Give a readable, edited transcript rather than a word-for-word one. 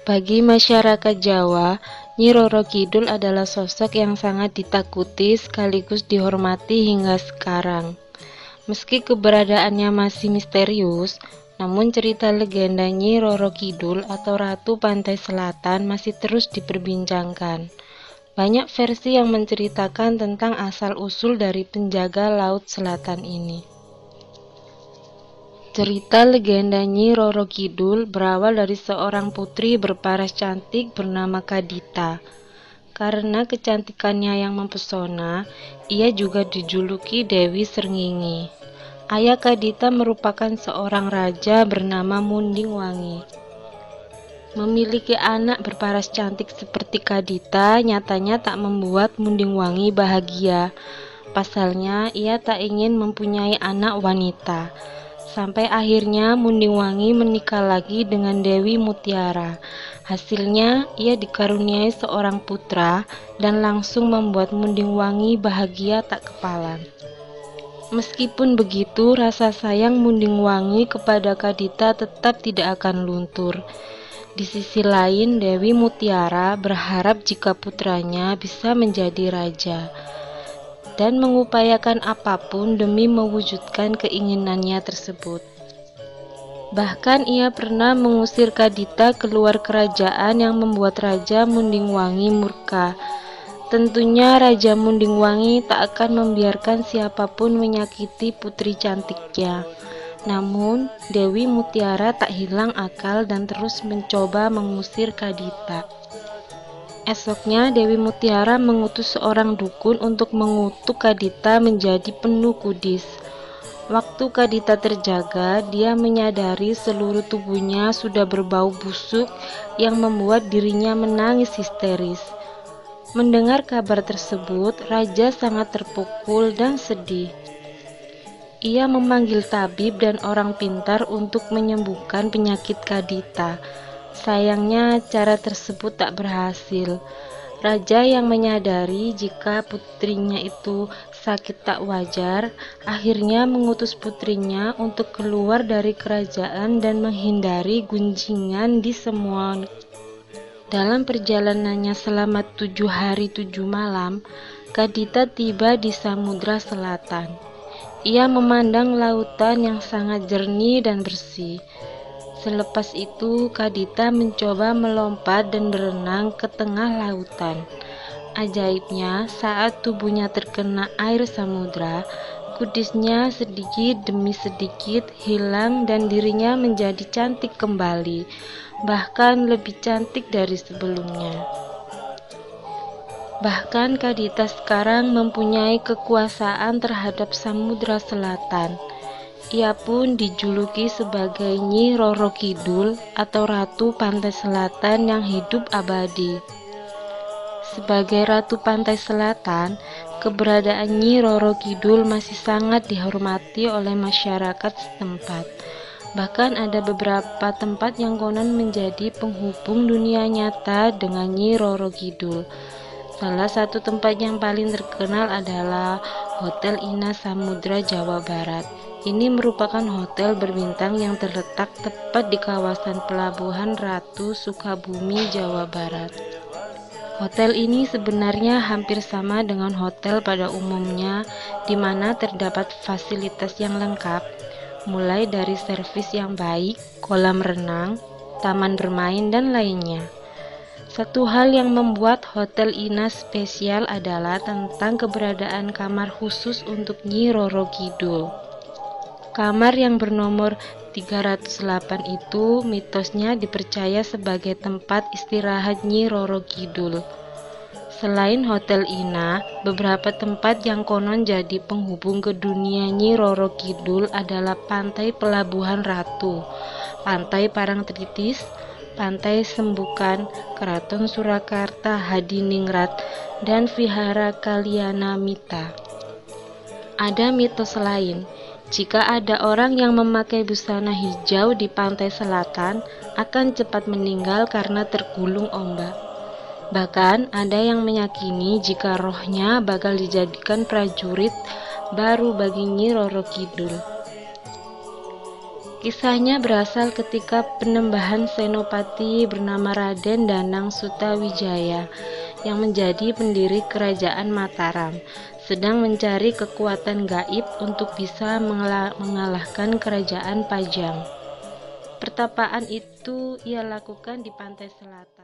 Bagi masyarakat Jawa, Nyi Roro Kidul adalah sosok yang sangat ditakuti sekaligus dihormati hingga sekarang. Meski keberadaannya masih misterius, namun cerita legenda Nyi Roro Kidul atau Ratu Pantai Selatan masih terus diperbincangkan. Banyak versi yang menceritakan tentang asal-usul dari penjaga Laut Selatan ini. Cerita legenda Nyi Roro Kidul berawal dari seorang putri berparas cantik bernama Kadita. Karena kecantikannya yang mempesona, ia juga dijuluki Dewi Srengenge. Ayah Kadita merupakan seorang raja bernama Munding Wangi. Memiliki anak berparas cantik seperti Kadita nyatanya tak membuat Munding Wangi bahagia. Pasalnya, ia tak ingin mempunyai anak wanita. Sampai akhirnya Munding Wangi menikah lagi dengan Dewi Mutiara. Hasilnya, ia dikaruniai seorang putra dan langsung membuat Munding Wangi bahagia tak kepalang. Meskipun begitu, rasa sayang Munding Wangi kepada Kadita tetap tidak akan luntur. Di sisi lain, Dewi Mutiara berharap jika putranya bisa menjadi raja dan mengupayakan apapun demi mewujudkan keinginannya tersebut. Bahkan ia pernah mengusir Kadita keluar kerajaan yang membuat Raja Munding Wangi murka. Tentunya Raja Munding Wangi tak akan membiarkan siapapun menyakiti putri cantiknya. Namun, Dewi Mutiara tak hilang akal dan terus mencoba mengusir Kadita. Esoknya, Dewi Mutiara mengutus seorang dukun untuk mengutuk Kadita menjadi penuh kudis. Waktu Kadita terjaga, dia menyadari seluruh tubuhnya sudah berbau busuk yang membuat dirinya menangis histeris. Mendengar kabar tersebut, Raja sangat terpukul dan sedih. Ia memanggil tabib dan orang pintar untuk menyembuhkan penyakit Kadita. Sayangnya, cara tersebut tak berhasil. Raja yang menyadari jika putrinya itu sakit tak wajar, akhirnya mengutus putrinya untuk keluar dari kerajaan dan menghindari gunjingan di semua. Dalam perjalanannya selama 7 hari 7 malam, Kadita tiba di Samudra Selatan. Ia memandang lautan yang sangat jernih dan bersih. Selepas itu, Kadita mencoba melompat dan berenang ke tengah lautan. Ajaibnya, saat tubuhnya terkena air samudra, kudisnya sedikit demi sedikit hilang dan dirinya menjadi cantik kembali, bahkan lebih cantik dari sebelumnya. Bahkan Kadita sekarang mempunyai kekuasaan terhadap Samudra Selatan. Ia pun dijuluki sebagai Nyi Roro Kidul atau Ratu Pantai Selatan yang hidup abadi. Sebagai Ratu Pantai Selatan, keberadaan Nyi Roro Kidul masih sangat dihormati oleh masyarakat setempat. Bahkan ada beberapa tempat yang konon menjadi penghubung dunia nyata dengan Nyi Roro Kidul. Salah satu tempat yang paling terkenal adalah Hotel Ina Samudra Jawa Barat. Ini merupakan hotel berbintang yang terletak tepat di kawasan Pelabuhan Ratu Sukabumi, Jawa Barat. Hotel ini sebenarnya hampir sama dengan hotel pada umumnya, di mana terdapat fasilitas yang lengkap, mulai dari servis yang baik, kolam renang, taman bermain, dan lainnya. Satu hal yang membuat Hotel Ina spesial adalah tentang keberadaan kamar khusus untuk Nyi Roro Kidul. Kamar yang bernomor 308 itu mitosnya dipercaya sebagai tempat istirahat Nyi Roro Kidul. Selain Hotel Ina, beberapa tempat yang konon jadi penghubung ke dunia Nyi Roro Kidul adalah Pantai Pelabuhan Ratu, Pantai Parangtritis, Pantai Sembukan, Keraton Surakarta Hadiningrat, dan Vihara Kalyanamita. Ada mitos lain, jika ada orang yang memakai busana hijau di pantai selatan akan cepat meninggal karena tergulung ombak. Bahkan ada yang meyakini jika rohnya bakal dijadikan prajurit baru bagi Nyi Roro Kidul. Kisahnya berasal ketika penembahan senopati bernama Raden Danang Sutawijaya yang menjadi pendiri kerajaan Mataram sedang mencari kekuatan gaib untuk bisa mengalahkan kerajaan Pajang. Pertapaan itu ia lakukan di pantai selatan.